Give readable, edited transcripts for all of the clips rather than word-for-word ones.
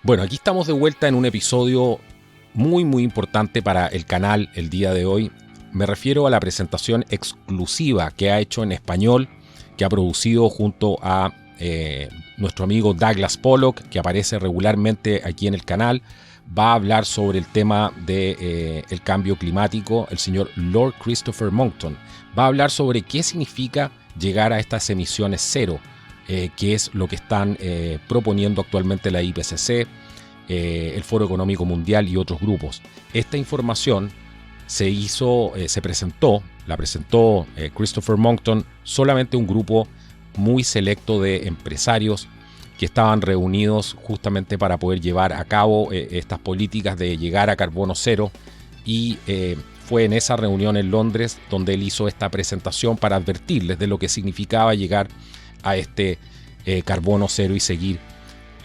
Bueno, aquí estamos de vuelta en un episodio muy importante para el canal el día de hoy. Me refiero a la presentación exclusiva que ha hecho en español, que ha producido junto a nuestro amigo Douglas Pollock, que aparece regularmente aquí en el canal. Va a hablar sobre el tema del cambio climático, el señor Lord Christopher Monckton. Va a hablar sobre qué significa llegar a estas emisiones cero, que es lo que están proponiendo actualmente la IPCC, el Foro Económico Mundial y otros grupos. Esta información la presentó Christopher Monckton, solamente un grupo muy selecto de empresarios que estaban reunidos justamente para poder llevar a cabo estas políticas de llegar a carbono cero, y fue en esa reunión en Londres donde él hizo esta presentación para advertirles de lo que significaba llegar a este carbono cero y seguir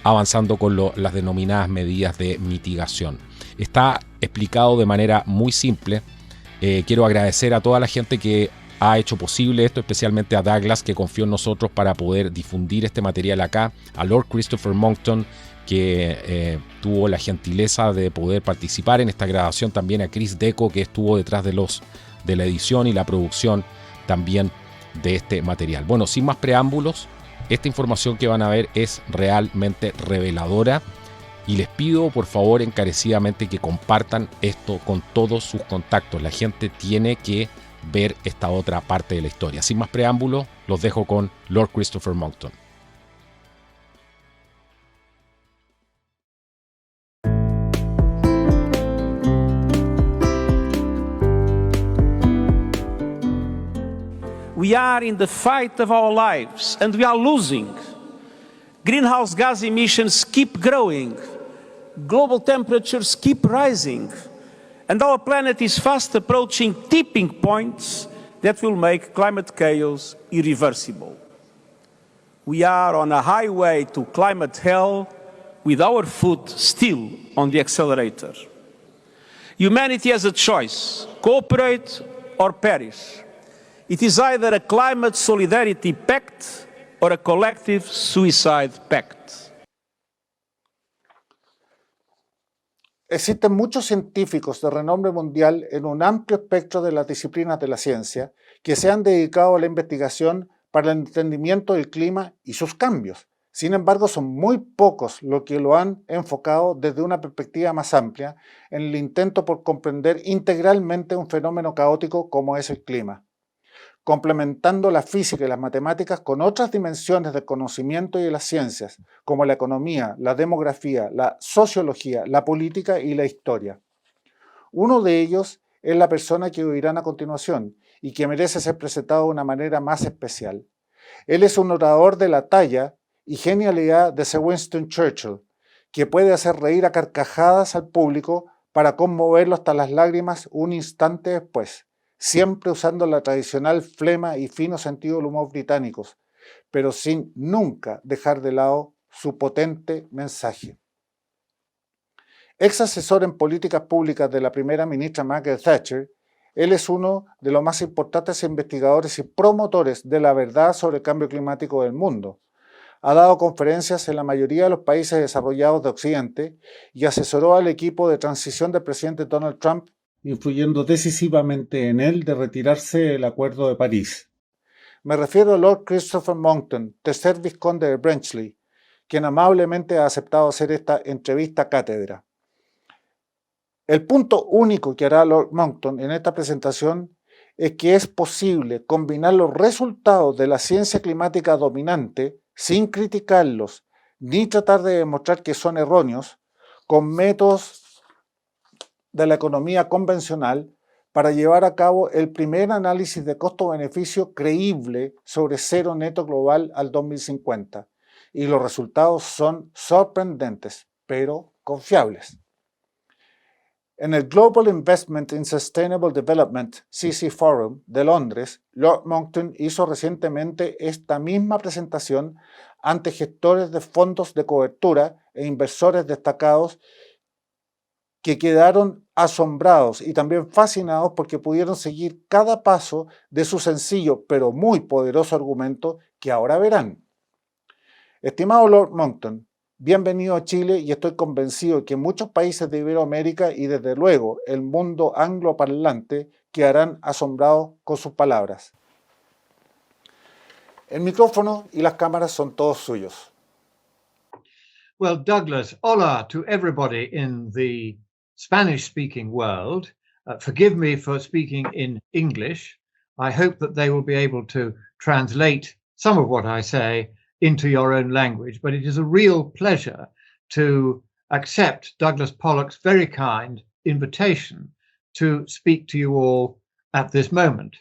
avanzando con las denominadas medidas de mitigación. Está explicado de manera muy simple. Quiero agradecer a toda la gente que ha hecho posible esto, especialmente a Douglas, que confió en nosotros para poder difundir este material acá, a Lord Christopher Monckton, que tuvo la gentileza de poder participar en esta grabación, también a Chris Deco, que estuvo detrás de la edición y la producción también de este material. Bueno, sin más preámbulos, esta información que van a ver es realmente reveladora, y les pido por favor encarecidamente que compartan esto con todos sus contactos. La gente tiene que ver esta otra parte de la historia. Sin más preámbulos, los dejo con Lord Christopher Monckton. We are in the fight of our lives and we are losing. Greenhouse gas emissions keep growing. Global temperatures keep rising. And our planet is fast approaching tipping points that will make climate chaos irreversible. We are on a highway to climate hell with our foot still on the accelerator. Humanity has a choice: cooperate or perish. It is either a climate solidarity pact or a collective suicide pact. Existen muchos científicos de renombre mundial en un amplio espectro de las disciplinas de la ciencia que se han dedicado a la investigación para el entendimiento del clima y sus cambios. Sin embargo, son muy pocos los que lo han enfocado desde una perspectiva más amplia en el intento por comprender integralmente un fenómeno caótico como es el clima, complementando la física y las matemáticas con otras dimensiones del conocimiento y de las ciencias, como la economía, la demografía, la sociología, la política y la historia. Uno de ellos es la persona que oirán a continuación y que merece ser presentado de una manera más especial. Él es un orador de la talla y genialidad de Sir Winston Churchill, que puede hacer reír a carcajadas al público para conmoverlo hasta las lágrimas un instante después, siempre usando la tradicional flema y fino sentido del humor británicos, pero sin nunca dejar de lado su potente mensaje. Ex asesor en políticas públicas de la primera ministra Margaret Thatcher, él es uno de los más importantes investigadores y promotores de la verdad sobre el cambio climático del mundo. Ha dado conferencias en la mayoría de los países desarrollados de Occidente y asesoró al equipo de transición del presidente Donald Trump, influyendo decisivamente en él de retirarse del Acuerdo de París. Me refiero a Lord Christopher Monckton, tercer vizconde de Brenchley, quien amablemente ha aceptado hacer esta entrevista cátedra. El punto único que hará Lord Monckton en esta presentación es que es posible combinar los resultados de la ciencia climática dominante sin criticarlos ni tratar de demostrar que son erróneos con métodos de la economía convencional para llevar a cabo el primer análisis de costo-beneficio creíble sobre cero neto global al 2050. Y los resultados son sorprendentes, pero confiables. En el Global Investment in Sustainable Development CC Forum de Londres, Lord Monckton hizo recientemente esta misma presentación ante gestores de fondos de cobertura e inversores destacados que quedaron asombrados y también fascinados porque pudieron seguir cada paso de su sencillo pero muy poderoso argumento que ahora verán. Estimado Lord Monckton, Bienvenido a Chile y estoy convencido que muchos países de Iberoamérica y desde luego el mundo angloparlante quedarán asombrados con sus palabras. El micrófono y las cámaras son todos suyos. Well, Douglas, hola to everybody in the Spanish-speaking world. Forgive me for speaking in English. I hope that they will be able to translate some of what I say into your own language, but it is a real pleasure to accept Douglas Pollock's very kind invitation to speak to you all at this moment.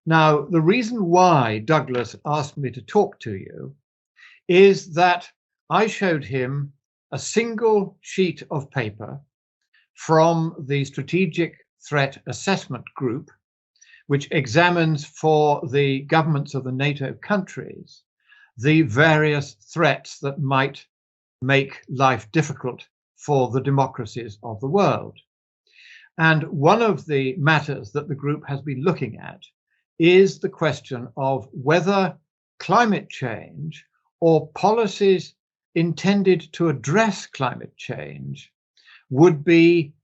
Now, the reason why Douglas asked me to talk to you is that I showed him a single sheet of paper from the Strategic Threat Assessment Group, which examines for the governments of the NATO countries the various threats that might make life difficult for the democracies of the world. And one of the matters that the group has been looking at is the question of whether climate change or policies intended to address climate change would be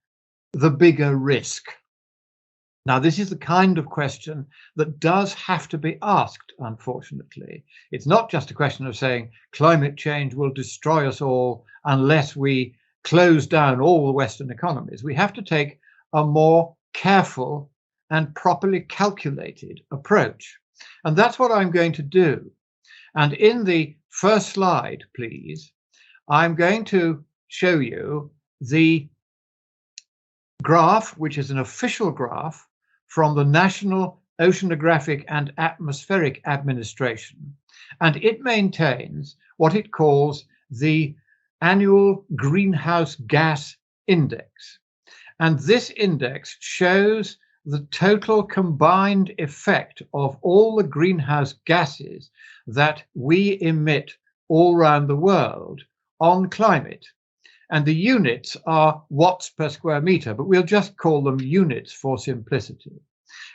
the bigger risk. Now, this is the kind of question that does have to be asked, unfortunately. It's not just a question of saying climate change will destroy us all unless we close down all the Western economies. We have to take a more careful and properly calculated approach. And that's what I'm going to do. And in the first slide, please, I'm going to show you the graph, which is an official graph from the National Oceanographic and Atmospheric Administration. And it maintains what it calls the annual greenhouse gas index. And this index shows the total combined effect of all the greenhouse gases that we emit all around the world on climate. And the units are watts per square meter, but we'll just call them units for simplicity.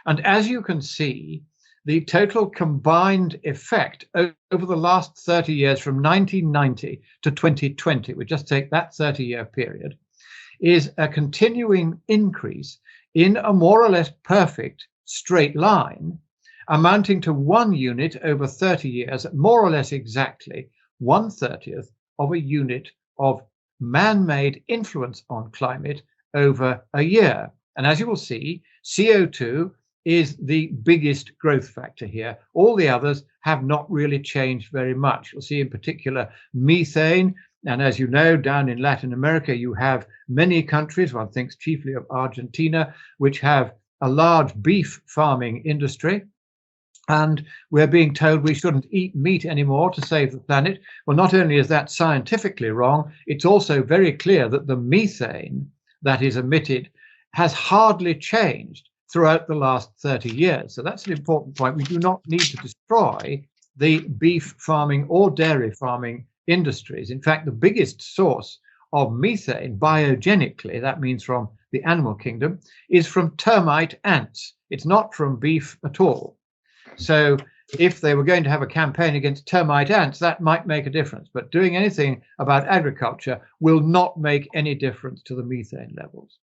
And as you can see, the total combined effect over the last 30 years from 1990 to 2020, we just take that 30-year period, is a continuing increase in a more or less perfect straight line, amounting to 1 unit over 30 years, more or less exactly 1/30th of a unit of man-made influence on climate over a year. And as you will see, CO2 is the biggest growth factor here. All the others have not really changed very much. You'll see in particular methane. And as you know, down in Latin America, you have many countries, one thinks chiefly of Argentina, which have a large beef farming industry. And we're being told we shouldn't eat meat anymore to save the planet. Well, not only is that scientifically wrong, it's also very clear that the methane that is emitted has hardly changed throughout the last 30 years. So that's an important point. We do not need to destroy the beef farming or dairy farming industries. In fact, the biggest source of methane biogenically, that means from the animal kingdom, is from termite ants. It's not from beef at all. So if they were going to have a campaign against termite ants, that might make a difference. But doing anything about agriculture will not make any difference to the methane levels.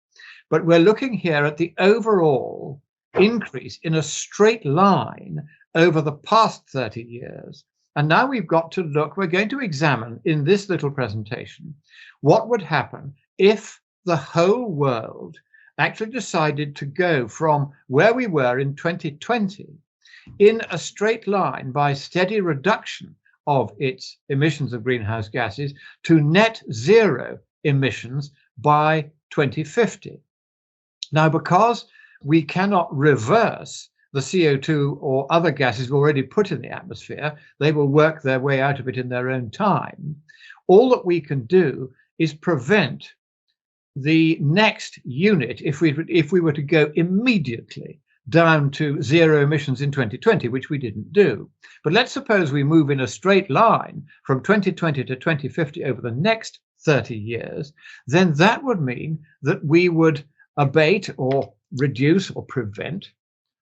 But we're looking here at the overall increase in a straight line over the past 30 years. And now we've got to look, we're going to examine in this little presentation what would happen if the whole world actually decided to go from where we were in 2020 in a straight line by steady reduction of its emissions of greenhouse gases to net zero emissions by 2050. Now, because we cannot reverse the CO2 or other gases already put in the atmosphere, they will work their way out of it in their own time. All that we can do is prevent the next unit if we were to go immediately down to zero emissions in 2020, which we didn't do. But let's suppose we move in a straight line from 2020 to 2050 over the next 30 years, then that would mean that we would abate or reduce or prevent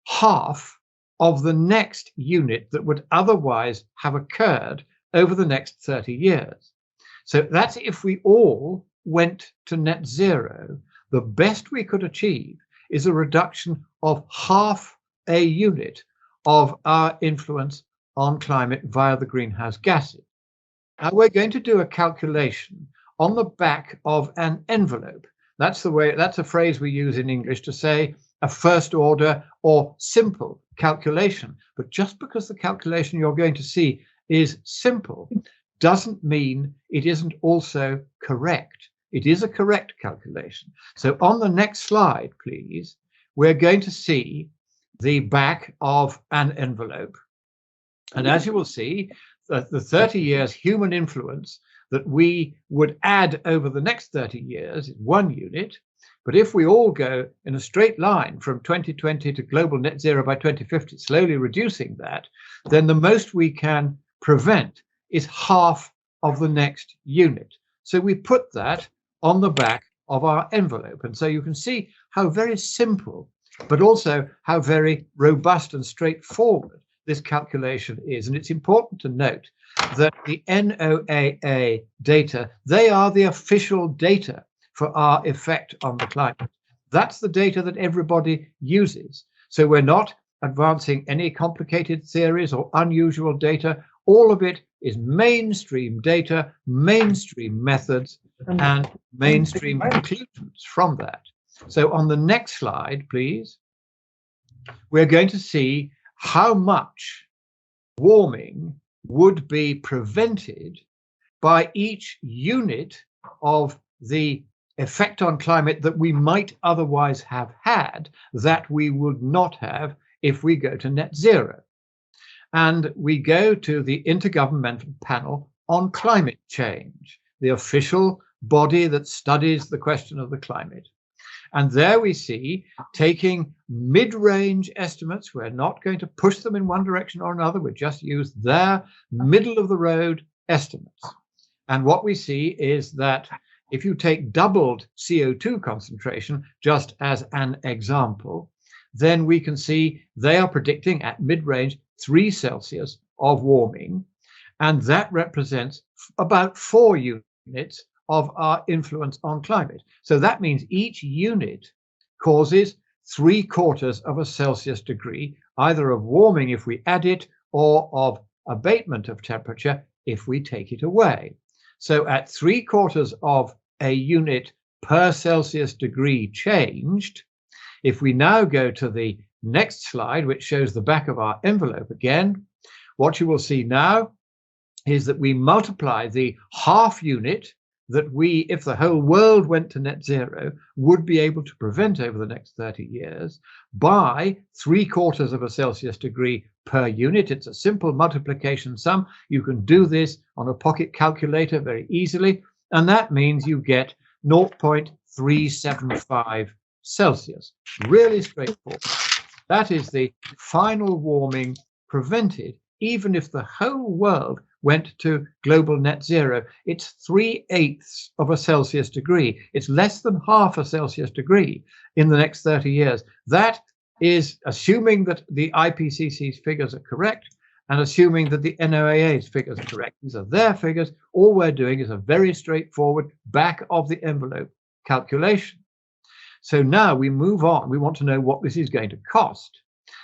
half of the next unit that would otherwise have occurred over the next 30 years. So that's if we all went to net zero, the best we could achieve is a reduction of half a unit of our influence on climate via the greenhouse gases. Now we're going to do a calculation on the back of an envelope. That's a phrase we use in English to say a first order or simple calculation. But just because the calculation you're going to see is simple doesn't mean it isn't also correct. It is a correct calculation. So on the next slide, please, we're going to see the back of an envelope. And as you will see, the 30 years human influence that we would add over the next 30 years is 1 unit. But if we all go in a straight line from 2020 to global net zero by 2050, slowly reducing that, then the most we can prevent is half of the next unit. So we put that on the back of our envelope. And so you can see how very simple, but also how very robust and straightforward this calculation is. And it's important to note that the NOAA data, they are the official data for our effect on the climate. That's the data that everybody uses. So we're not advancing any complicated theories or unusual data. All of it is mainstream data, mainstream methods, and mainstream conclusions from that. So on the next slide, please, we're going to see how much warming would be prevented by each unit of the effect on climate that we might otherwise have had that we would not have if we go to net zero. And we go to the Intergovernmental Panel on Climate Change, the official body that studies the question of the climate. And there we see, taking mid-range estimates, we're not going to push them in one direction or another, we just use their middle-of-the-road estimates. And what we see is that if you take doubled CO2 concentration, just as an example, then we can see they are predicting at mid-range 3 Celsius of warming, and that represents about 4 units of our influence on climate. So that means each unit causes 3/4 of a Celsius degree, either of warming if we add it, or of abatement of temperature if we take it away. So at 3/4 of a unit per Celsius degree changed, if we now go to the next slide, which shows the back of our envelope again, what you will see now is that we multiply the half unit that we, if the whole world went to net zero, would be able to prevent over the next 30 years by 3/4 of a Celsius degree per unit. It's a simple multiplication sum. You can do this on a pocket calculator very easily, and that means you get 0.375 Celsius. Really straightforward. That is the final warming prevented, even if the whole world went to global net zero. It's 3/8 of a Celsius degree. It's less than half a Celsius degree in the next 30 years. That is assuming that the IPCC's figures are correct and assuming that the NOAA's figures are correct. These are their figures. All we're doing is a very straightforward back of the envelope calculation. So now we move on. We want to know what this is going to cost.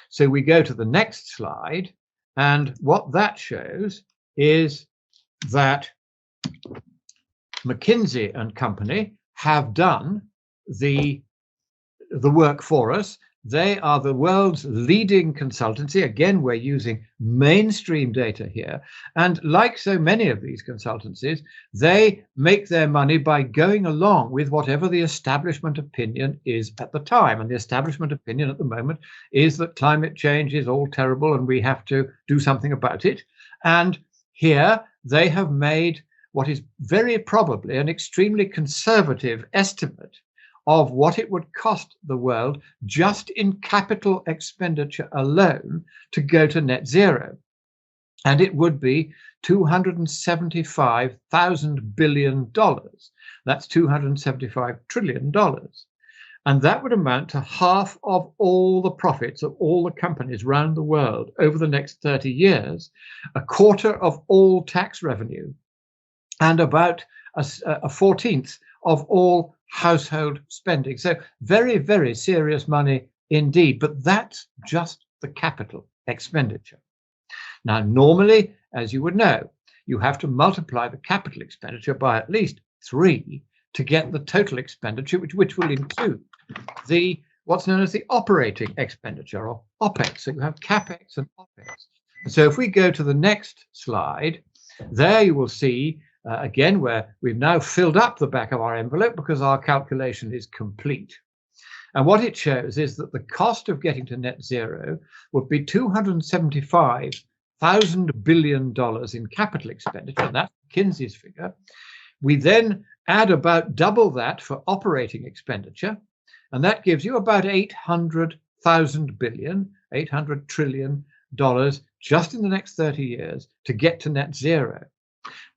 So we go to the next slide, and what that shows is that McKinsey and Company have done the work for us. They are the world's leading consultancy. Again, we're using mainstream data here. And like so many of these consultancies, they make their money by going along with whatever the establishment opinion is at the time. And the establishment opinion at the moment is that climate change is all terrible and we have to do something about it. And here they have made what is very probably an extremely conservative estimate of what it would cost the world just in capital expenditure alone to go to net zero. And it would be $275,000 billion. That's $275 trillion. And that would amount to half of all the profits of all the companies around the world over the next 30 years, 1/4 of all tax revenue, and about a 14th of all household spending. So very, very serious money indeed, but that's just the capital expenditure. Now, normally, as you would know, you have to multiply the capital expenditure by at least 3 to get the total expenditure, which will include what's known as the operating expenditure, or OPEX. So you have CAPEX and OPEX. So if we go to the next slide, there you will see, again, where we've now filled up the back of our envelope because our calculation is complete. And what it shows is that the cost of getting to net zero would be $275,000 billion in capital expenditure, and that's McKinsey's figure. We then add about double that for operating expenditure, and that gives you about $800 trillion just in the next 30 years to get to net zero.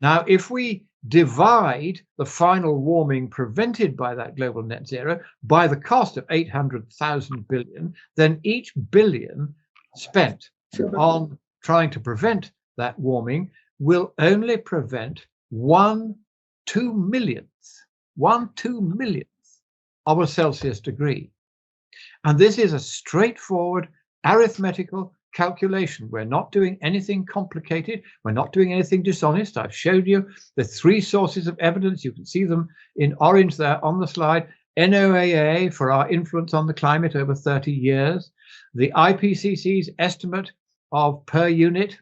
Now, if we divide the final warming prevented by that global net zero by the cost of 800,000 billion, then each billion spent on trying to prevent that warming will only prevent 1/2 millionth of a Celsius degree. And this is a straightforward arithmetical calculation. We're not doing anything complicated. We're not doing anything dishonest. I've showed you the 3 sources of evidence. You can see them in orange there on the slide. NOAA for our influence on the climate over 30 years. The IPCC's estimate of per unit.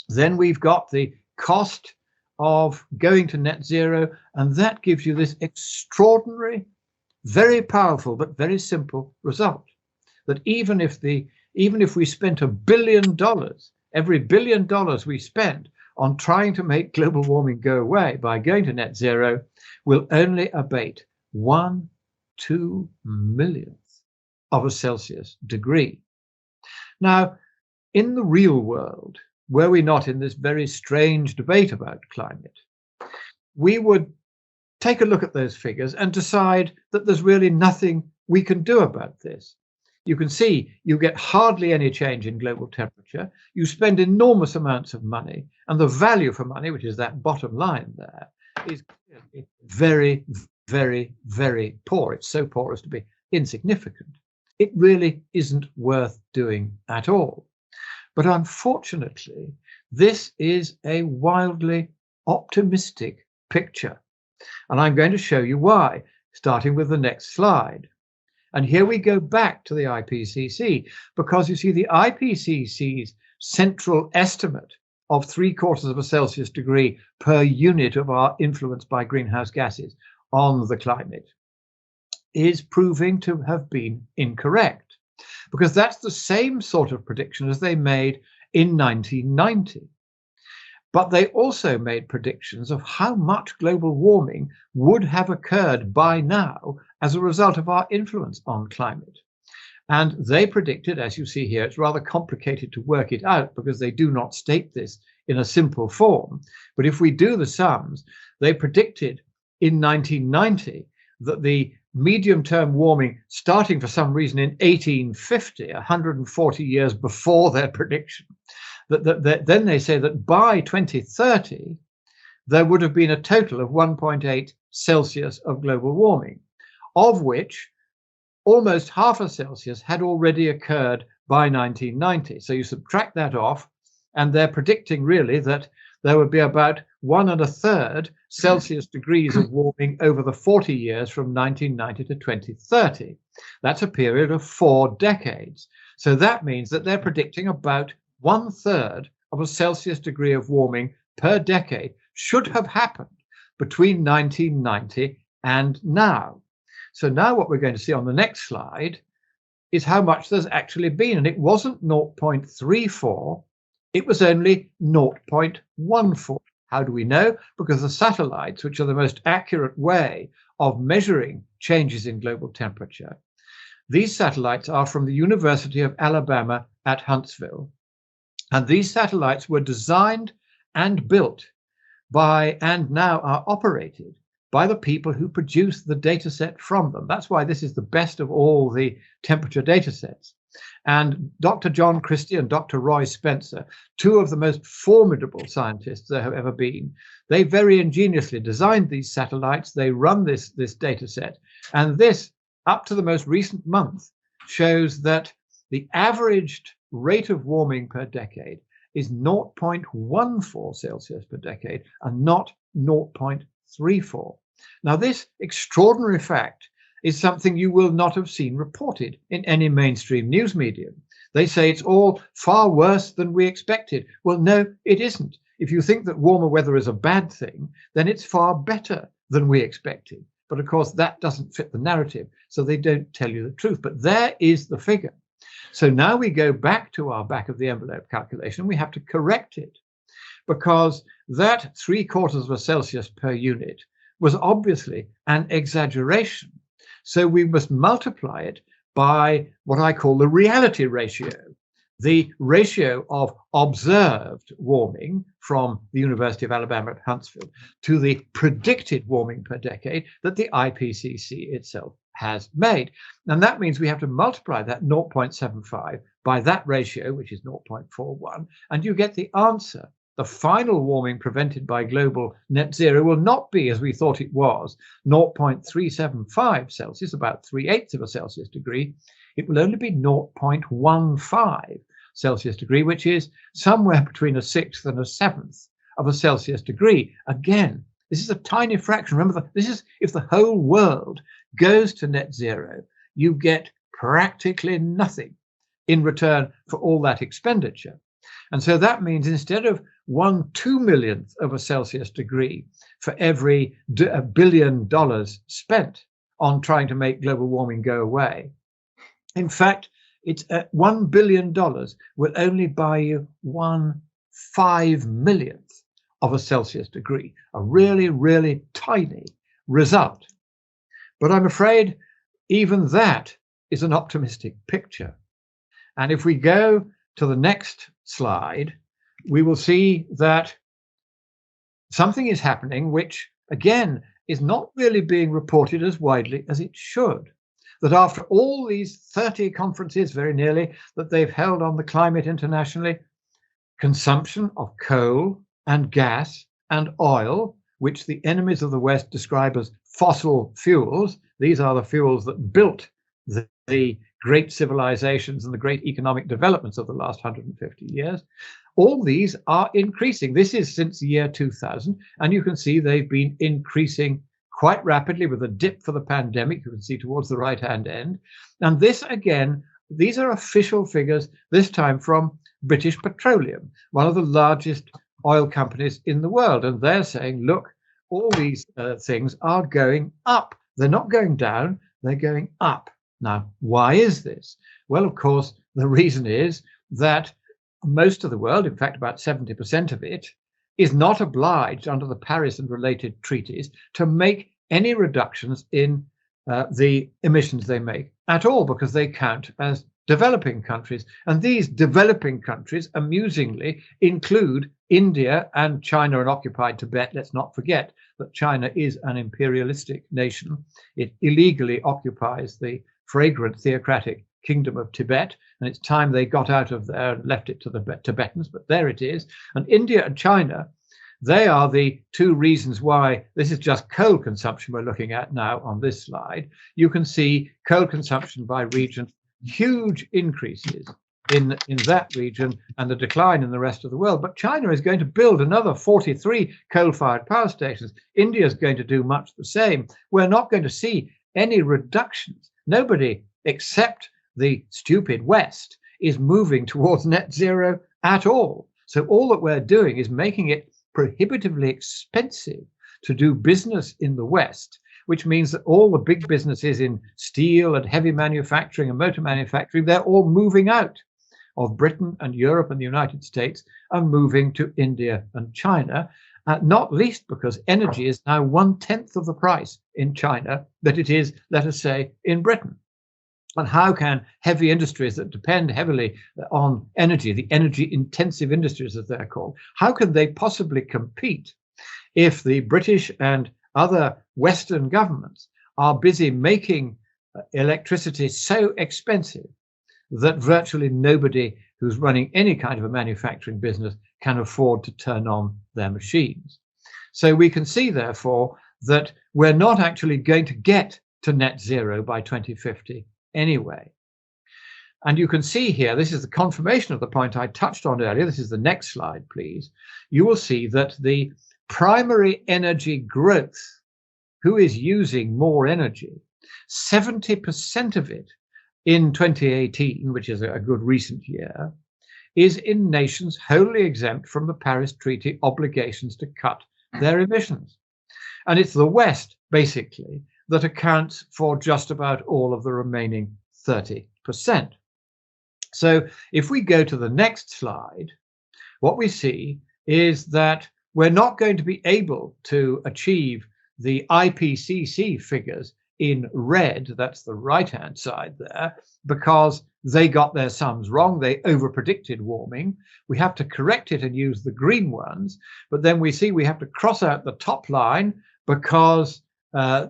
Then we've got the cost of going to net zero. And that gives you this extraordinary, very powerful, but very simple result. That even if we spent $1 billion, every $1 billion we spend on trying to make global warming go away by going to net zero will only abate 1/2 millionth of a Celsius degree. Now, in the real world, were we not in this very strange debate about climate, we would take a look at those figures and decide that there's really nothing we can do about this. You can see you get hardly any change in global temperature. You spend enormous amounts of money, and the value for money, which is that bottom line there, is very, very, very poor. It's so poor as to be insignificant. It really isn't worth doing at all. But unfortunately, this is a wildly optimistic picture. And I'm going to show you why, starting with the next slide. And here we go back to the IPCC, because you see the IPCC's central estimate of 3/4 of a Celsius degree per unit of our influence by greenhouse gases on the climate is proving to have been incorrect, because that's the same sort of prediction as they made in 1990. But they also made predictions of how much global warming would have occurred by now as a result of our influence on climate. And they predicted, as you see here, it's rather complicated to work it out because they do not state this in a simple form. But if we do the sums, they predicted in 1990 that the medium-term warming, starting for some reason in 1850, 140 years before their prediction, then they say that by 2030, there would have been a total of 1.8 Celsius of global warming, of which almost half a Celsius had already occurred by 1990. So you subtract that off, and they're predicting really that there would be about 1 1/3 Celsius degrees of warming over the 40 years from 1990 to 2030. That's a period of 4 decades. So that means that they're predicting about 1/3 of a Celsius degree of warming per decade should have happened between 1990 and now. So now what we're going to see on the next slide is how much there's actually been. And it wasn't 0.34, it was only 0.14. How do we know? Because the satellites, which are the most accurate way of measuring changes in global temperature, these satellites are from the University of Alabama at Huntsville. And these satellites were designed and built by, and now are operated by, the people who produce the data set from them. That's why this is the best of all the temperature data sets. And Dr. John Christie and Dr. Roy Spencer, two of the most formidable scientists there have ever been, they very ingeniously designed these satellites. They run this data set. And this, up to the most recent month, shows that the averaged rate of warming per decade is 0.14 Celsius per decade and not 0.34. Now, this extraordinary fact is something you will not have seen reported in any mainstream news medium. They say it's all far worse than we expected. Well, no, it isn't. If you think that warmer weather is a bad thing, then it's far better than we expected. But of course, that doesn't fit the narrative, so they don't tell you the truth. But there is the figure. So now we go back to our back of the envelope calculation. We have to correct it, because that 0.75 Celsius per unit was obviously an exaggeration. So we must multiply it by what I call the reality ratio, the ratio of observed warming from the University of Alabama at Huntsville to the predicted warming per decade that the IPCC itself has made. And that means we have to multiply that 0.75 by that ratio, which is 0.41, and you get the answer. The final warming prevented by global net zero will not be, as we thought it was, 0.375 Celsius, about 3/8 of a Celsius degree. It will only be 0.15 Celsius degree, which is somewhere between a 1/6 and a 1/7 of a Celsius degree. Again, this is a tiny fraction. Remember, this is if the whole world goes to net zero, you get practically nothing in return for all that expenditure. And so that means instead of 1/2 of a Celsius degree for every $1 billion spent on trying to make global warming go away, in fact, it's $1 billion will only buy you 1/5 of a Celsius degree, a really, really tiny result. But I'm afraid even that is an optimistic picture. And if we go to the next slide, we will see that something is happening which, again, is not really being reported as widely as it should. That after all these 30 conferences, very nearly, that they've held on the climate internationally, consumption of coal and gas and oil, which the enemies of the West describe as fossil fuels, these are the fuels that built the great civilizations and the great economic developments of the last 150 years, all these are increasing. This is since the year 2000, and you can see they've been increasing quite rapidly with a dip for the pandemic, you can see towards the right-hand end. And this, again, these are official figures, this time from British Petroleum, one of the largest oil companies in the world. And they're saying, look, all these things are going up. They're not going down, they're going up. Now, why is this? Well, of course, the reason is that most of the world, in fact, about 70% of it, is not obliged under the Paris and related treaties to make any reductions in the emissions they make at all, because they count as developing countries. And these developing countries, amusingly, include India and China and occupied Tibet. Let's not forget that China is an imperialistic nation. It illegally occupies the fragrant theocratic kingdom of Tibet, and it's time they got out of there and left it to the Tibetans, but there it is. And India and China, they are the two reasons why this is just coal consumption we're looking at now on this slide. You can see coal consumption by region, huge increases in that region and the decline in the rest of the world. But China is going to build another 43 coal-fired power stations. India is going to do much the same. We're not going to see any reductions. Nobody except the stupid West is moving towards net zero at all. So all that we're doing is making it prohibitively expensive to do business in the West, which means that all the big businesses in steel and heavy manufacturing and motor manufacturing, they're all moving out of Britain and Europe and the United States and moving to India and China, not least because energy is now 1/10 of the price in China that it is, let us say, in Britain. And how can heavy industries that depend heavily on energy, the energy intensive industries as they're called, how can they possibly compete if the British and other Western governments are busy making electricity so expensive that virtually nobody who's running any kind of a manufacturing business can afford to turn on their machines. So we can see, therefore, that we're not actually going to get to net zero by 2050 anyway. And you can see here, this is the confirmation of the point I touched on earlier. This is the next slide, please. You will see that the primary energy growth, who is using more energy, 70% of it in 2018, which is a good recent year, is in nations wholly exempt from the Paris Treaty obligations to cut their emissions. And it's the West, basically, that accounts for just about all of the remaining 30%. So if we go to the next slide, what we see is that we're not going to be able to achieve the IPCC figures in red, that's the right-hand side there, because they got their sums wrong. They over-predicted warming. We have to correct it and use the green ones, but then we see we have to cross out the top line because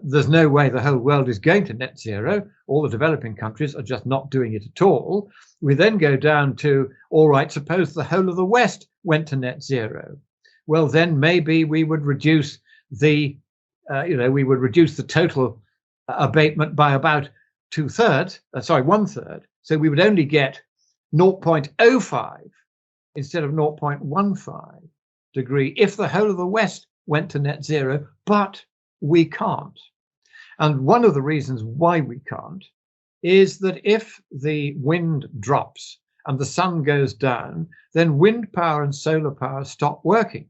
there's no way the whole world is going to net zero. All the developing countries are just not doing it at all. We then go down to, all right, suppose the whole of the West went to net zero. Well, then maybe we would reduce the, the total abatement by about one third. So we would only get 0.05 instead of 0.15 degree if the whole of the West went to net zero, but we can't. And one of the reasons why we can't is that if the wind drops and the sun goes down, then wind power and solar power stop working.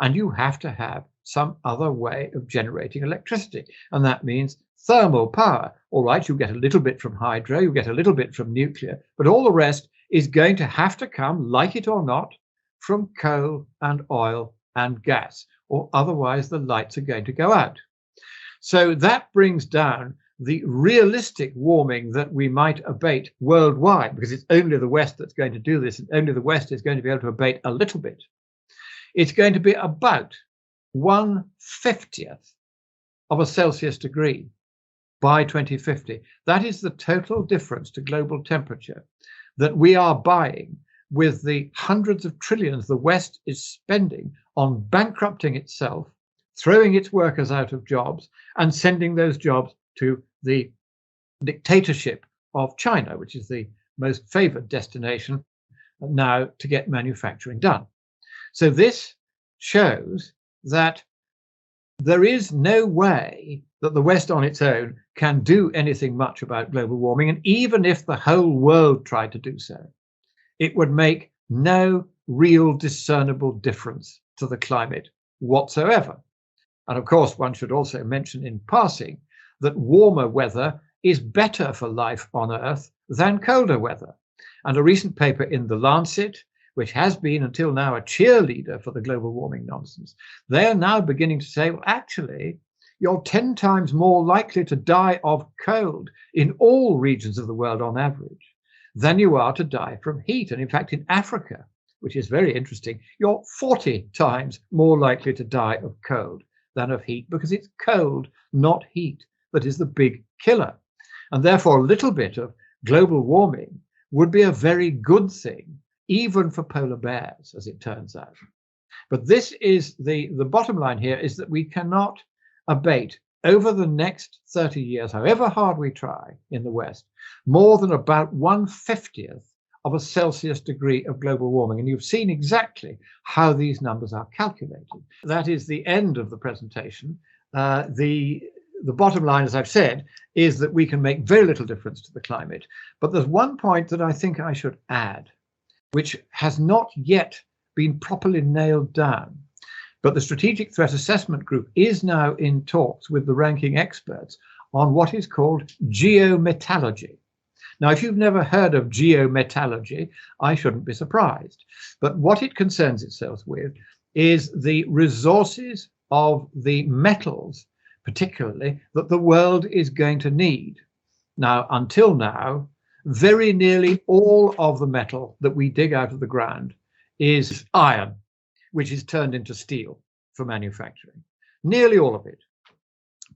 And you have to have some other way of generating electricity. And that means thermal power. All right, you get a little bit from hydro, you get a little bit from nuclear, but all the rest is going to have to come, like it or not, from coal and oil and gas, or otherwise the lights are going to go out. So that brings down the realistic warming that we might abate worldwide, because it's only the West that's going to do this, and only the West is going to be able to abate a little bit. It's going to be about 1/50th of a Celsius degree by 2050. That is the total difference to global temperature that we are buying with the hundreds of trillions the West is spending on bankrupting itself, throwing its workers out of jobs, and sending those jobs to the dictatorship of China, which is the most favored destination now to get manufacturing done. So this shows that there is no way that the West on its own can do anything much about global warming. And even if the whole world tried to do so, it would make no real discernible difference to the climate whatsoever. And of course, one should also mention in passing that warmer weather is better for life on Earth than colder weather. And a recent paper in The Lancet, which has been until now a cheerleader for the global warming nonsense, they're now beginning to say, well, actually, you're 10 times more likely to die of cold in all regions of the world on average than you are to die from heat. And in fact, in Africa, which is very interesting, you're 40 times more likely to die of cold than of heat, because it's cold, not heat, that is the big killer. And therefore, a little bit of global warming would be a very good thing, even for polar bears, as it turns out. But this is the bottom line here, is that we cannot abate over the next 30 years, however hard we try in the West, more than about 1/50th of a Celsius degree of global warming. And you've seen exactly how these numbers are calculated. That is the end of the presentation. The bottom line, as I've said, is that we can make very little difference to the climate. But there's one point that I think I should add, which has not yet been properly nailed down. But the Strategic Threat Assessment Group is now in talks with the ranking experts on what is called geometallurgy. Now, if you've never heard of geometallurgy, I shouldn't be surprised. But what it concerns itself with is the resources of the metals, particularly, that the world is going to need. Now, until now, very nearly all of the metal that we dig out of the ground is iron, which is turned into steel for manufacturing. Nearly all of it.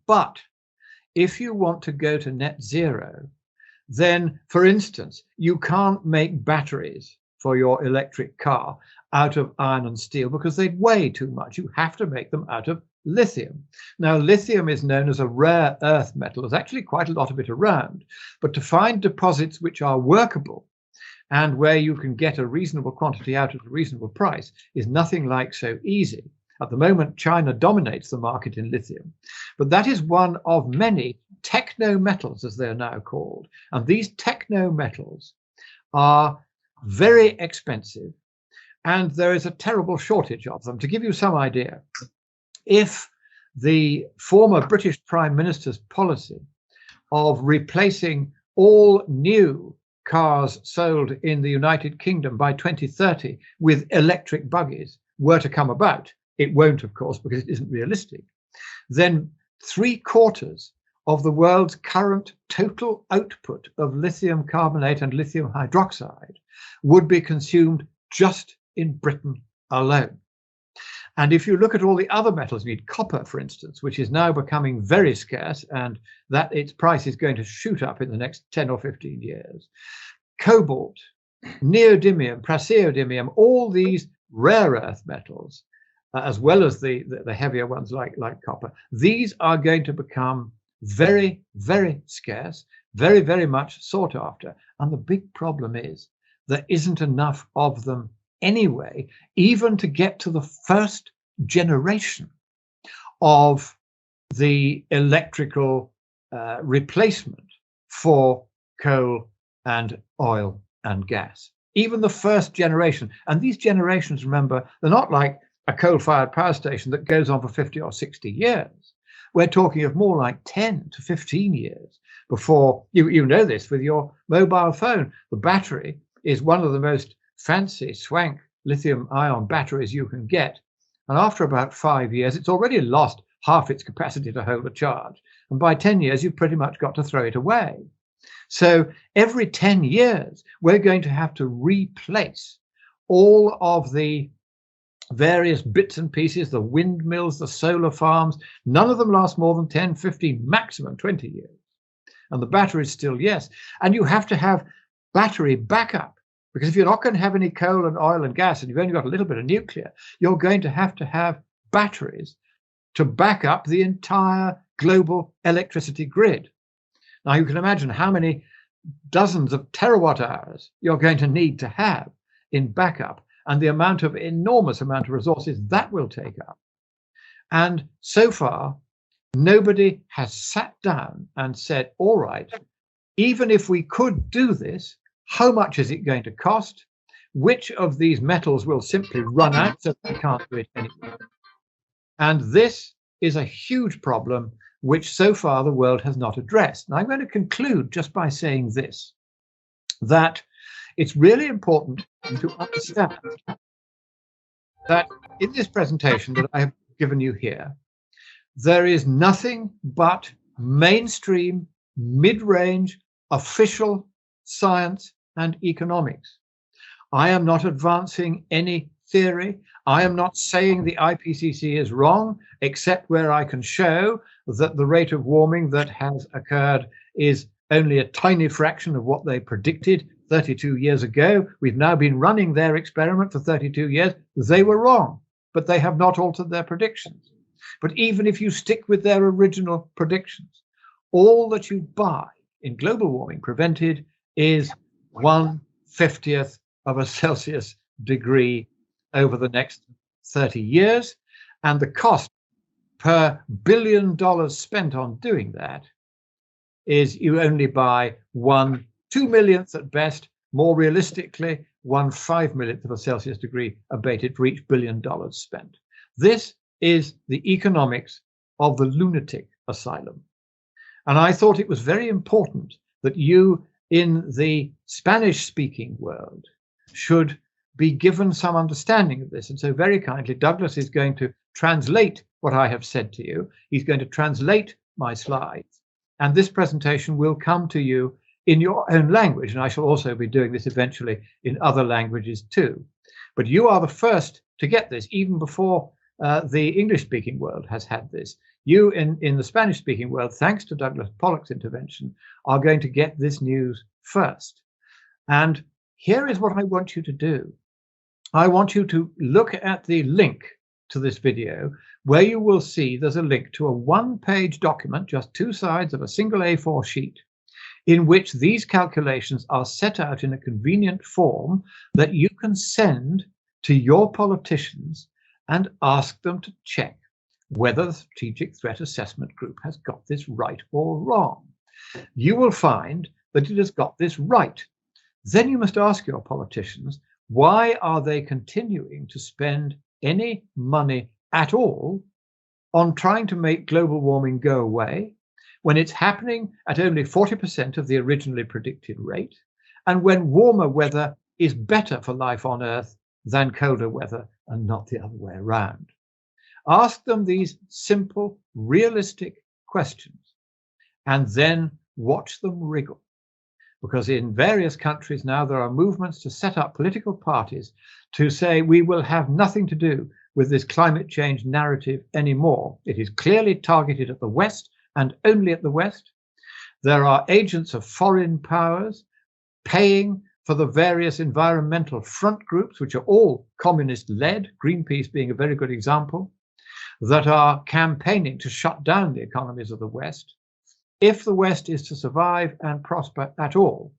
But if you want to go to net zero, then, for instance, you can't make batteries for your electric car out of iron and steel because they'd weigh too much. You have to make them out of lithium. Now, lithium is known as a rare earth metal. There's actually quite a lot of it around, but to find deposits which are workable and where you can get a reasonable quantity out at a reasonable price is nothing like so easy. At the moment, China dominates the market in lithium, but that is one of many techno-metals, as they're now called. And these techno-metals are very expensive, and there is a terrible shortage of them. To give you some idea, if the former British Prime Minister's policy of replacing all new cars sold in the United Kingdom by 2030 with electric buggies were to come about, it won't, of course, because it isn't realistic, then 3/4 of the world's current total output of lithium carbonate and lithium hydroxide would be consumed just in Britain alone. And if you look at all the other metals, you need copper, for instance, which is now becoming very scarce, and that its price is going to shoot up in the next 10 or 15 years. Cobalt, neodymium, praseodymium, all these rare earth metals, as well as the heavier ones like copper, these are going to become very, very scarce, very, very much sought after. And the big problem is there isn't enough of them anyway, even to get to the first generation of the electrical replacement for coal and oil and gas. Even the first generation. And these generations, remember, they're not like a coal-fired power station that goes on for 50 or 60 years. We're talking of more like 10 to 15 years before, you know this with your mobile phone. The battery is one of the most fancy, swank lithium-ion batteries you can get. And after about 5 years, it's already lost half its capacity to hold a charge. And by 10 years, you've pretty much got to throw it away. So every 10 years, we're going to have to replace all of the various bits and pieces, the windmills, the solar farms. None of them last more than 10, 15, maximum 20 years. And the batteries still, yes. And you have to have battery backup, because if you're not going to have any coal and oil and gas, and you've only got a little bit of nuclear, you're going to have batteries to back up the entire global electricity grid. Now, you can imagine how many dozens of terawatt hours you're going to need to have in backup, and the enormous amount of resources that will take up. And so far, nobody has sat down and said, all right, even if we could do this, how much is it going to cost? Which of these metals will simply run out so we can't do it anymore? And this is a huge problem which so far the world has not addressed. And I'm going to conclude just by saying this, that it's really important to understand that in this presentation that I have given you here, there is nothing but mainstream, mid-range, official science and economics. I am not advancing any theory. I am not saying the IPCC is wrong, except where I can show that the rate of warming that has occurred is only a tiny fraction of what they predicted 32 years ago. We've now been running their experiment for 32 years. They were wrong, but they have not altered their predictions. But even if you stick with their original predictions, all that you buy in global warming prevented is 1/50th of a Celsius degree over the next 30 years. And the cost per $1 billion spent on doing that is you only buy 1/2 millionth at best, more realistically, 1/5 millionth of a Celsius degree abated for each $1 billion spent. This is the economics of the lunatic asylum. And I thought it was very important that you in the Spanish-speaking world should be given some understanding of this. And so very kindly, Douglas is going to translate what I have said to you. He's going to translate my slides. And this presentation will come to you in your own language. And I shall also be doing this eventually in other languages too. But you are the first to get this, even before the English-speaking world has had this. You in the Spanish-speaking world, thanks to Douglas Pollock's intervention, are going to get this news first. And here is what I want you to do. I want you to look at the link to this video, where you will see there's a link to a one-page document, just 2 sides of a single A4 sheet, in which these calculations are set out in a convenient form that you can send to your politicians and ask them to check whether the Strategic Threat Assessment Group has got this right or wrong. You will find that it has got this right. Then you must ask your politicians, why are they continuing to spend any money at all on trying to make global warming go away when it's happening at only 40% of the originally predicted rate, and when warmer weather is better for life on Earth than colder weather, and not the other way around? Ask them these simple, realistic questions, and then watch them wriggle. Because in various countries now, there are movements to set up political parties to say we will have nothing to do with this climate change narrative anymore. It is clearly targeted at the West and only at the West. There are agents of foreign powers paying for the various environmental front groups, which are all communist-led, Greenpeace being a very good example, that are campaigning to shut down the economies of the West. If the West is to survive and prosper at all,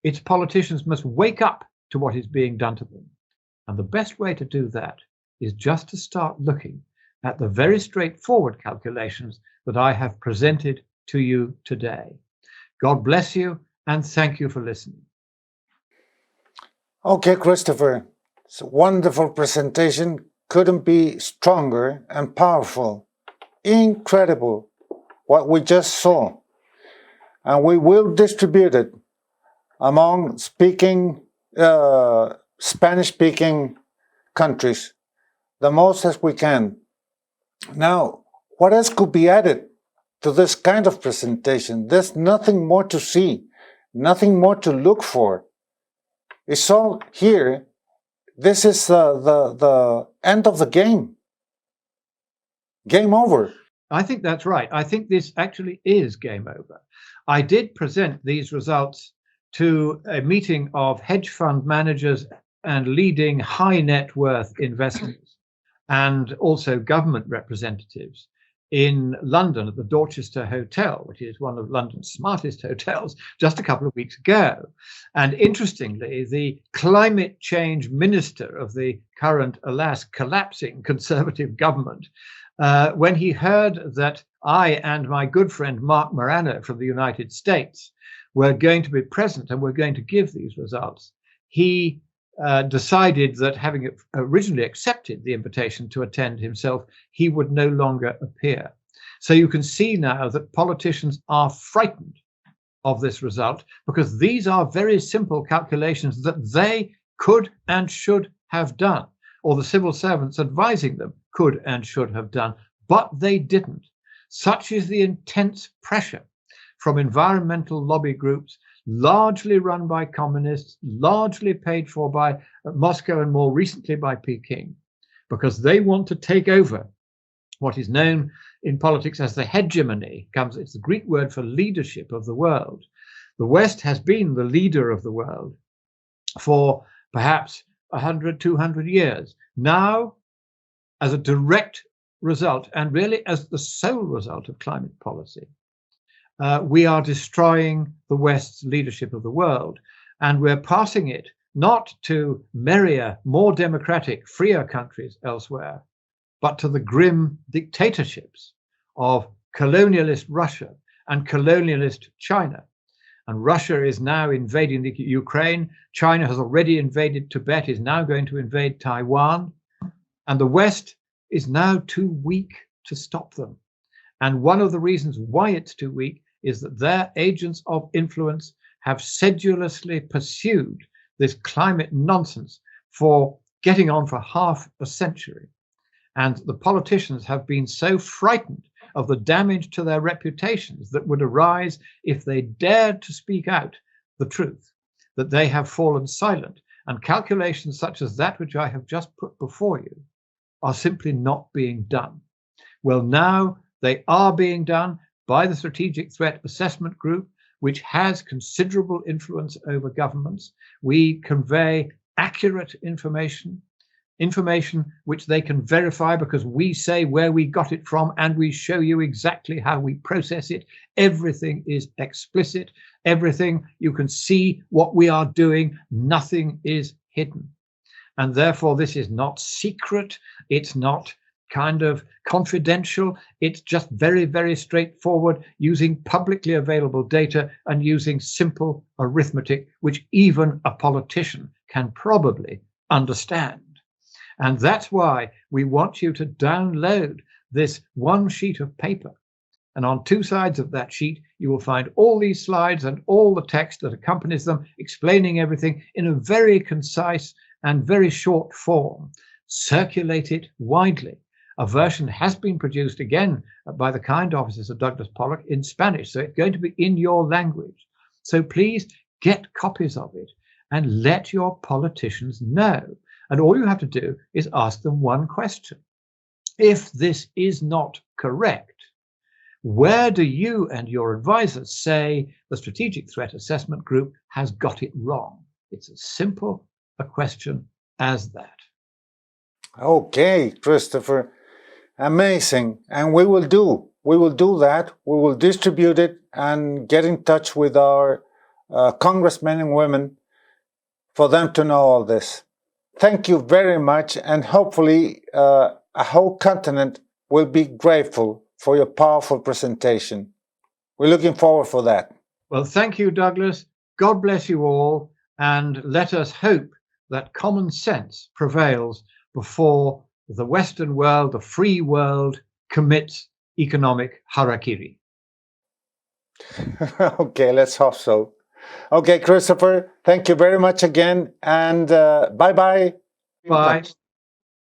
its politicians must wake up to what is being done to them. And the best way to do that is just to start looking at the very straightforward calculations that I have presented to you today. God bless you, and thank you for listening. Okay, Christopher, it's a wonderful presentation. Couldn't be stronger and powerful. Incredible what we just saw. And we will distribute it among Spanish-speaking countries, the most as we can. Now, what else could be added to this kind of presentation? There's nothing more to see, nothing more to look for. It's all here. This is the end of the game. Game over. I think that's right. I think this actually is game over. I did present these results to a meeting of hedge fund managers and leading high net worth investors and also government representatives in London at the Dorchester Hotel, which is one of London's smartest hotels, just a couple of weeks ago. And interestingly, the climate change minister of the current, alas, collapsing Conservative government, when he heard that I and my good friend Mark Morano from the United States were going to be present and were going to give these results, he decided that, having originally accepted the invitation to attend himself, he would no longer appear. So you can see now that politicians are frightened of this result, because these are very simple calculations that they could and should have done, or the civil servants advising them could and should have done, but they didn't. Such is the intense pressure from environmental lobby groups, largely run by communists, largely paid for by Moscow and more recently by Peking, because they want to take over what is known in politics as the hegemony. It's the Greek word for leadership of the world. The West has been the leader of the world for perhaps 100, 200 years. Now, as a direct result, and really as the sole result of climate policy, we are destroying the West's leadership of the world, and we're passing it not to merrier, more democratic, freer countries elsewhere, but to the grim dictatorships of colonialist Russia and colonialist China. And Russia is now invading the Ukraine. China has already invaded Tibet, is now going to invade Taiwan. And the West is now too weak to stop them. And one of the reasons why it's too weak is that their agents of influence have sedulously pursued this climate nonsense for getting on for half a century. And the politicians have been so frightened of the damage to their reputations that would arise if they dared to speak out the truth, that they have fallen silent. And calculations such as that which I have just put before you are simply not being done. Well, now they are being done by the Strategic Threat Assessment Group, which has considerable influence over governments. We convey accurate information which they can verify because we say where we got it from and we show you exactly how we process it. Everything is explicit. Everything, you can see what we are doing. Nothing is hidden. And therefore, this is not secret. It's not kind of confidential. It's just very, very straightforward, using publicly available data and using simple arithmetic, which even a politician can probably understand. And that's why we want you to download this one sheet of paper. And on two sides of that sheet, you will find all these slides and all the text that accompanies them, explaining everything in a very concise and very short form. Circulate it widely. A version has been produced again by the kind offices of Douglas Pollock in Spanish, so it's going to be in your language. So please get copies of it and let your politicians know. And all you have to do is ask them one question. If this is not correct, where do you and your advisors say the Strategic Threat Assessment Group has got it wrong? It's as simple a question as that. Okay, Christopher, amazing. And we will do that. We will distribute it and get in touch with our congressmen and women for them to know all this. Thank you very much, and hopefully a whole continent will be grateful for your powerful presentation. We're looking forward for that. Well, thank you, Douglas. God bless you all, and let us hope that common sense prevails before the Western world, the free world, commits economic harakiri. Okay, let's hope so. Okay, Christopher, thank you very much again, and bye-bye. Bye.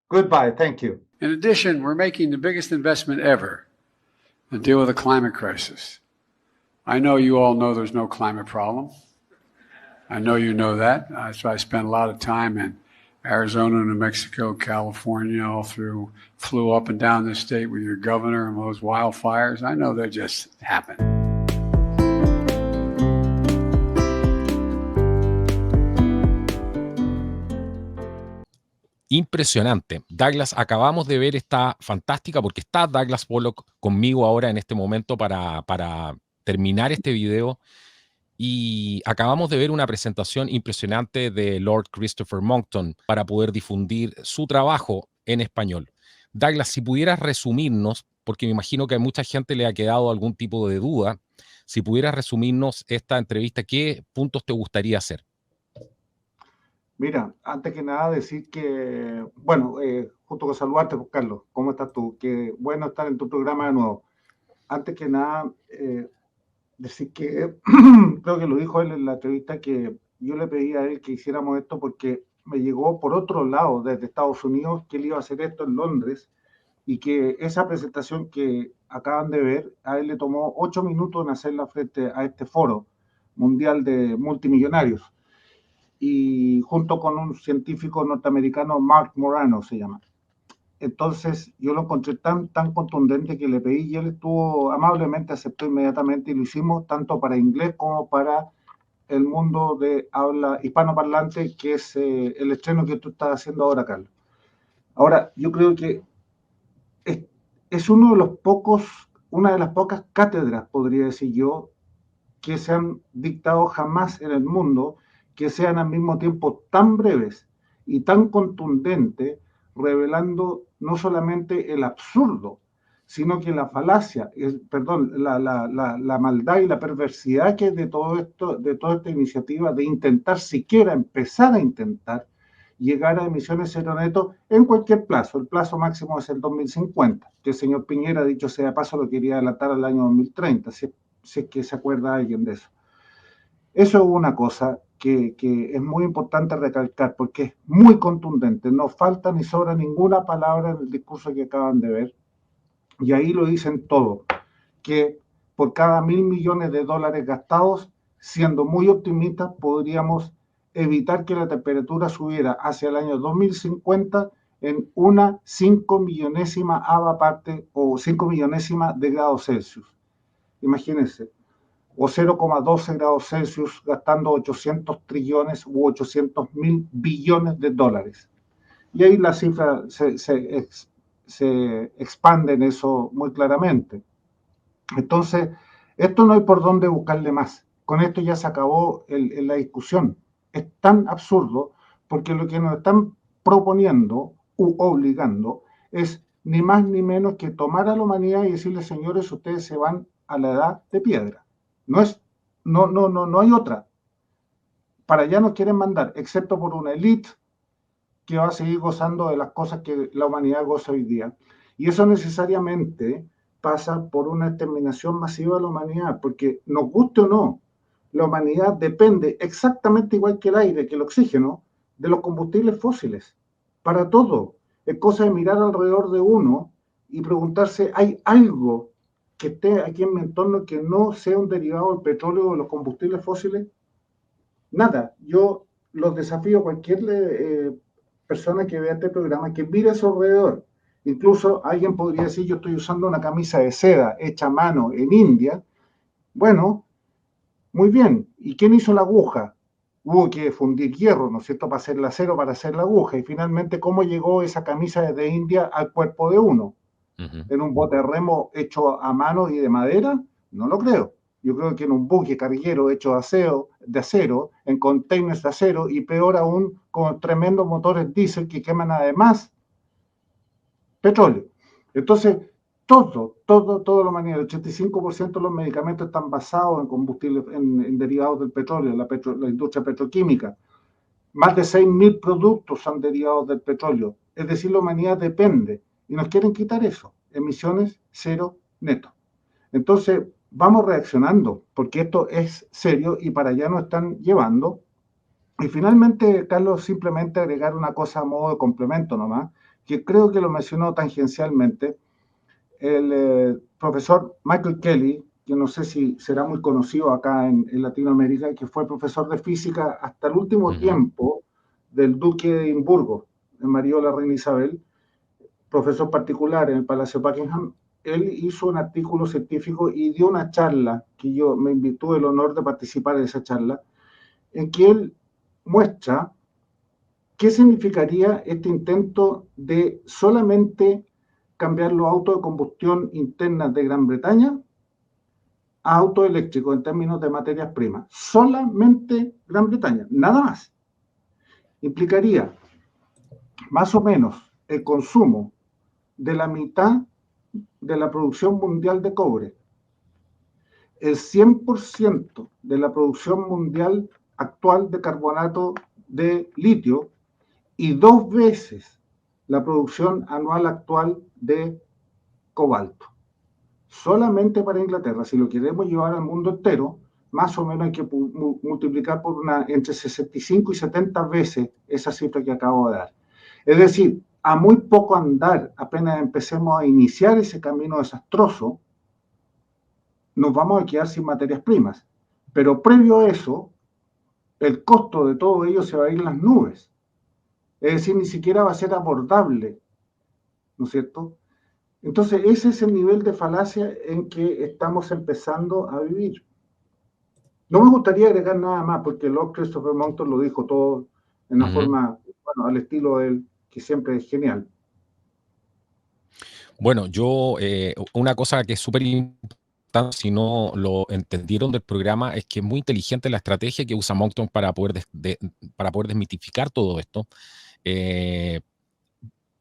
Goodbye, thank you. In addition, we're making the biggest investment ever to deal with the climate crisis. I know you all know there's no climate problem. I know you know that. So I spent a lot of time in Arizona, New Mexico, California, all through, flew up and down the state with your governor and those wildfires. I know they just happen. Impresionante. Douglas, acabamos de ver esta fantástica, porque está Douglas Pollock conmigo ahora en este momento para terminar este video, y acabamos de ver una presentación impresionante de Lord Christopher Monckton para poder difundir su trabajo en español. Douglas, si pudieras resumirnos, porque me imagino que a mucha gente le ha quedado algún tipo de duda, si pudieras resumirnos esta entrevista, ¿qué puntos te gustaría hacer? Mira, antes que nada decir que, bueno, justo con saludarte, pues, Carlos, ¿cómo estás tú? Qué bueno estar en tu programa de nuevo. Antes que nada, decir que, creo que lo dijo él en la entrevista, que yo le pedí a él que hiciéramos esto porque me llegó por otro lado, desde Estados Unidos, que él iba a hacer esto en Londres, y que esa presentación que acaban de ver, a él le tomó 8 minutos en hacerla frente a este foro mundial de multimillonarios, y junto con un científico norteamericano, Mark Morano se llama. Entonces yo lo encontré tan contundente que le pedí, y él estuvo amablemente, aceptó inmediatamente, y lo hicimos tanto para inglés como para el mundo de habla hispanoparlante, que es el estreno que tú estás haciendo ahora, Carlos. Ahora, yo creo que es una de las pocas cátedras, podría decir yo, que se han dictado jamás en el mundo, que sean al mismo tiempo tan breves y tan contundentes, revelando no solamente el absurdo, sino que la falacia, la maldad y la perversidad que es de todo esto, de toda esta iniciativa de intentar siquiera empezar a intentar llegar a emisiones cero-neto en cualquier plazo. El plazo máximo es el 2050, que el señor Piñera, dicho sea de paso, lo quería adelantar al año 2030, si es que se acuerda alguien de eso. Eso es una cosa que es muy importante recalcar, porque es muy contundente, no falta ni sobra ninguna palabra en el discurso que acaban de ver, y ahí lo dicen todo, que por cada $1.000 millones de dólares gastados, siendo muy optimistas, podríamos evitar que la temperatura subiera hacia el año 2050 en una 5 millonésima ava parte o 5 millonésima de grados Celsius. Imagínense, o 0,12 grados Celsius gastando 800 trillones u 800.000 billones de dólares. Y ahí la cifra se expande en eso muy claramente. Entonces, esto no hay por dónde buscarle más. Con esto ya se acabó la discusión. Es tan absurdo porque lo que nos están proponiendo u obligando es ni más ni menos que tomar a la humanidad y decirle, señores, ustedes se van a la edad de piedra. No hay otra. Para allá nos quieren mandar, excepto por una élite que va a seguir gozando de las cosas que la humanidad goza hoy día. Y eso necesariamente pasa por una exterminación masiva de la humanidad, porque nos guste o no, la humanidad depende exactamente igual que el aire, que el oxígeno, de los combustibles fósiles, para todo. Es cosa de mirar alrededor de uno y preguntarse, ¿hay algo que esté aquí en mi entorno que no sea un derivado del petróleo o de los combustibles fósiles? Nada. Yo los desafío a cualquier persona que vea este programa que mire a su alrededor. Incluso alguien podría decir, yo estoy usando una camisa de seda hecha a mano en India. Bueno, muy bien. ¿Y quién hizo la aguja? Hubo que fundir hierro, ¿no es cierto?, para hacer el acero, para hacer la aguja. Y finalmente, ¿cómo llegó esa camisa desde India al cuerpo de uno? ¿En un bote de remo hecho a mano y de madera? No lo creo. Yo creo que en un buque carguero hecho de acero, en containers de acero, y peor aún, con tremendos motores diésel que queman además petróleo. Entonces, toda la humanidad, el 85% de los medicamentos están basados en combustibles, en derivados del petróleo, la industria petroquímica. Más de 6.000 productos son derivados del petróleo. Es decir, la humanidad depende. Y nos quieren quitar eso. Emisiones cero neto. Entonces, vamos reaccionando, porque esto es serio y para allá nos están llevando. Y finalmente, Carlos, simplemente agregar una cosa a modo de complemento nomás, que creo que lo mencionó tangencialmente. El profesor Michael Kelly, que no sé si será muy conocido acá en Latinoamérica, que fue profesor de física hasta el último tiempo del duque de Edimburgo, en marido de la reina Isabel, profesor particular en el Palacio Buckingham. Él hizo un artículo científico y dio una charla, que yo me tuve el honor de participar en esa charla, en que él muestra qué significaría este intento de solamente cambiar los autos de combustión interna de Gran Bretaña a autos eléctricos en términos de materias primas. Solamente Gran Bretaña, nada más. Implicaría más o menos el consumo de la mitad de la producción mundial de cobre, el 100% de la producción mundial actual de carbonato de litio y 2 veces la producción anual actual de cobalto. Solamente para Inglaterra. Si lo queremos llevar al mundo entero, más o menos hay que multiplicar por entre 65 y 70 veces esa cifra que acabo de dar. Es decir, a muy poco andar, apenas empecemos a iniciar ese camino desastroso, nos vamos a quedar sin materias primas. Pero previo a eso, el costo de todo ello se va a ir en las nubes. Es decir, ni siquiera va a ser abordable, ¿no es cierto? Entonces, ese es el nivel de falacia en que estamos empezando a vivir. No me gustaría agregar nada más, porque Lord Christopher Monckton lo dijo todo en una forma, bueno, al estilo de él, que siempre es genial. Bueno, yo, una cosa que es súper importante, si no lo entendieron del programa, es que es muy inteligente la estrategia que usa Monckton para poder desmitificar todo esto,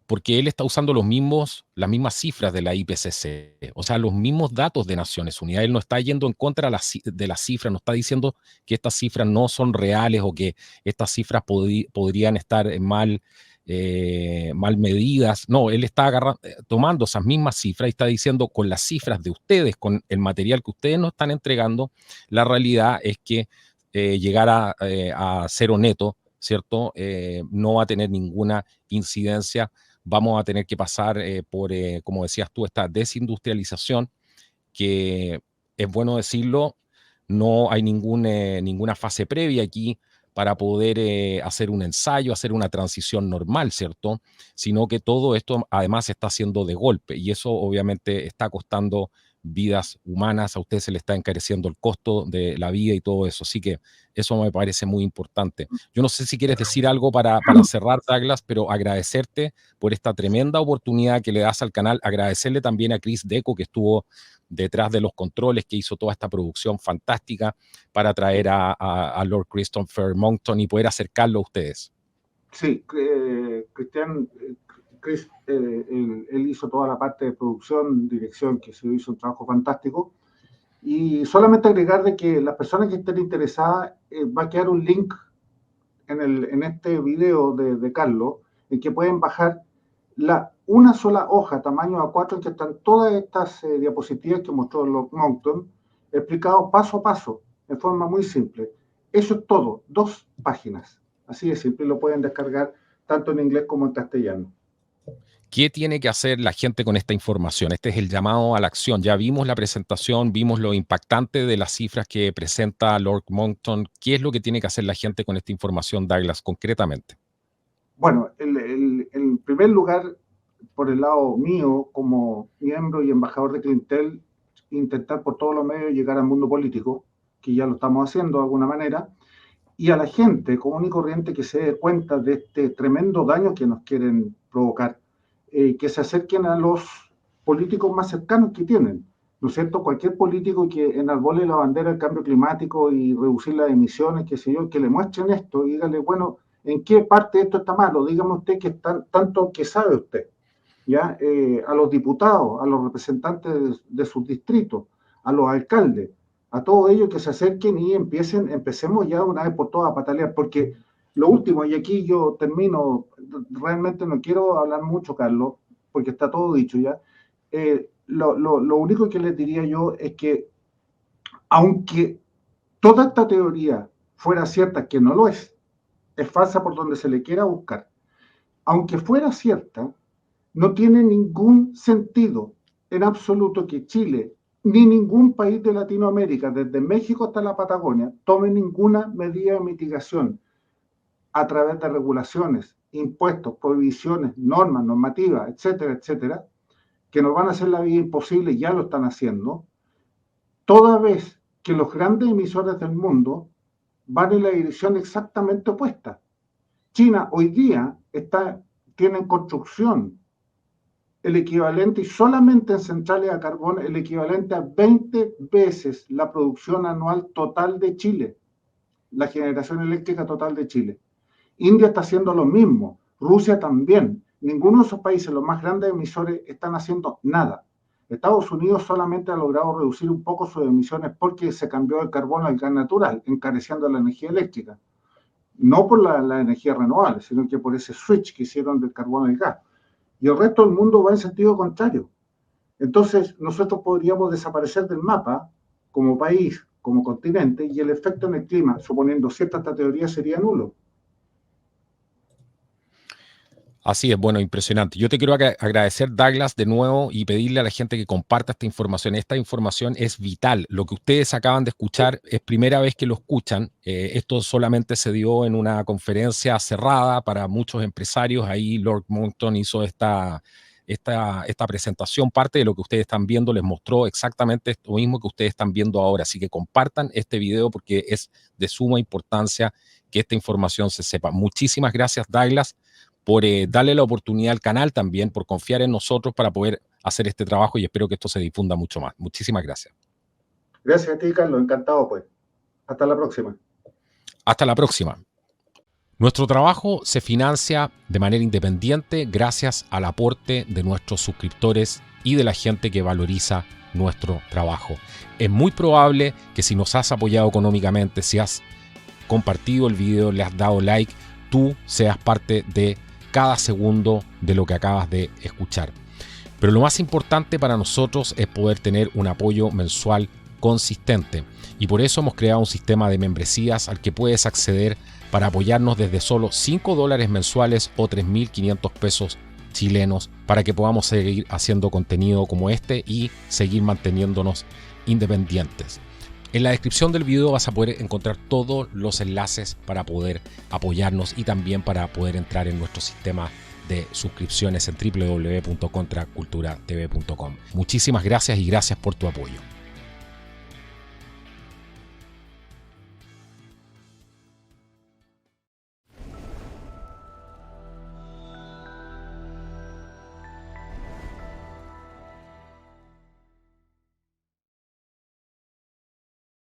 porque él está usando las mismas cifras de la IPCC, o sea, los mismos datos de Naciones Unidas. Él no está yendo en contra de las cifras, no está diciendo que estas cifras no son reales o que estas cifras podrían estar mal medidas. No, él está tomando esas mismas cifras y está diciendo, con las cifras de ustedes, con el material que ustedes nos están entregando, la realidad es que llegar a cero neto, ¿cierto? No va a tener ninguna incidencia. Vamos a tener que pasar por, como decías tú, esta desindustrialización, que es bueno decirlo, no hay ninguna fase previa aquí para poder hacer un ensayo, hacer una transición normal, ¿cierto? Sino que todo esto además se está haciendo de golpe y eso obviamente está costando vidas humanas, a usted se le está encareciendo el costo de la vida y todo eso, así que eso me parece muy importante. Yo no sé si quieres decir algo para cerrar, Douglas, pero agradecerte por esta tremenda oportunidad que le das al canal, agradecerle también a Chris Deco que estuvo detrás de los controles, que hizo toda esta producción fantástica para traer a Lord Christopher Monckton y poder acercarlo a ustedes. Sí, Chris, él hizo toda la parte de producción, dirección, que se hizo un trabajo fantástico. Y solamente agregar de que las personas que estén interesadas, va a quedar un link en este video de Carlos, en que pueden bajar una sola hoja, tamaño A4, en que están todas estas diapositivas que mostró Lord Monckton, explicado paso a paso, en forma muy simple. Eso es todo, 2 páginas. Así de simple, lo pueden descargar tanto en inglés como en castellano. ¿Qué tiene que hacer la gente con esta información? Este es el llamado a la acción. Ya vimos la presentación, vimos lo impactante de las cifras que presenta Lord Monckton. ¿Qué es lo que tiene que hacer la gente con esta información, Douglas, concretamente? Bueno, en primer lugar, por el lado mío, como miembro y embajador de Clintel, intentar por todos los medios llegar al mundo político, que ya lo estamos haciendo de alguna manera, y a la gente común y corriente que se dé cuenta de este tremendo daño que nos quieren provocar, que se acerquen a los políticos más cercanos que tienen, ¿no es cierto? Cualquier político que enarbole la bandera del cambio climático y reducir las emisiones, qué sé yo, que le muestren esto y díganle, bueno, ¿en qué parte de esto está malo? Dígame usted que tanto que sabe usted, ¿ya? A los diputados, a los representantes de sus distritos, a los alcaldes, a todos ellos que se acerquen y empecemos ya una vez por todas a patalear, porque lo último, y aquí yo termino, realmente no quiero hablar mucho, Carlos, porque está todo dicho ya, lo único que les diría yo es que, aunque toda esta teoría fuera cierta, que no lo es falsa por donde se le quiera buscar, aunque fuera cierta, no tiene ningún sentido en absoluto que Chile ni ningún país de Latinoamérica, desde México hasta la Patagonia, tome ninguna medida de mitigación a través de regulaciones, impuestos, prohibiciones, normas, normativas, etcétera, etcétera, que nos van a hacer la vida imposible, ya lo están haciendo, toda vez que los grandes emisores del mundo van en la dirección exactamente opuesta. China hoy día tiene en construcción el equivalente, y solamente en centrales a carbón, el equivalente a 20 veces la producción anual total de Chile, la generación eléctrica total de Chile. India está haciendo lo mismo, Rusia también. Ninguno de esos países, los más grandes emisores, están haciendo nada. Estados Unidos solamente ha logrado reducir un poco sus emisiones porque se cambió del carbono al gas natural, encareciendo la energía eléctrica. No por la energía renovable, sino que por ese switch que hicieron del carbono al gas. Y el resto del mundo va en sentido contrario. Entonces, nosotros podríamos desaparecer del mapa como país, como continente, y el efecto en el clima, suponiendo cierta esta teoría, sería nulo. Así es, bueno, impresionante. Yo te quiero agradecer, Douglas, de nuevo y pedirle a la gente que comparta esta información. Esta información es vital. Lo que ustedes acaban de escuchar es primera vez que lo escuchan. Esto solamente se dio en una conferencia cerrada para muchos empresarios. Ahí Lord Monckton hizo esta presentación. Parte de lo que ustedes están viendo les mostró exactamente esto mismo que ustedes están viendo ahora. Así que compartan este video porque es de suma importancia que esta información se sepa. Muchísimas gracias, Douglas, por darle la oportunidad al canal también, por confiar en nosotros para poder hacer este trabajo y espero que esto se difunda mucho más. Muchísimas gracias. Gracias a ti, Carlos. Encantado, pues. Hasta la próxima. Hasta la próxima. Nuestro trabajo se financia de manera independiente gracias al aporte de nuestros suscriptores y de la gente que valoriza nuestro trabajo. Es muy probable que si nos has apoyado económicamente, si has compartido el video, le has dado like, tú seas parte de cada segundo de lo que acabas de escuchar. Pero lo más importante para nosotros es poder tener un apoyo mensual consistente y por eso hemos creado un sistema de membresías al que puedes acceder para apoyarnos desde solo $5 mensuales o 3.500 pesos chilenos para que podamos seguir haciendo contenido como este y seguir manteniéndonos independientes. En la descripción del video vas a poder encontrar todos los enlaces para poder apoyarnos y también para poder entrar en nuestro sistema de suscripciones en www.contraculturatv.com. Muchísimas gracias y gracias por tu apoyo.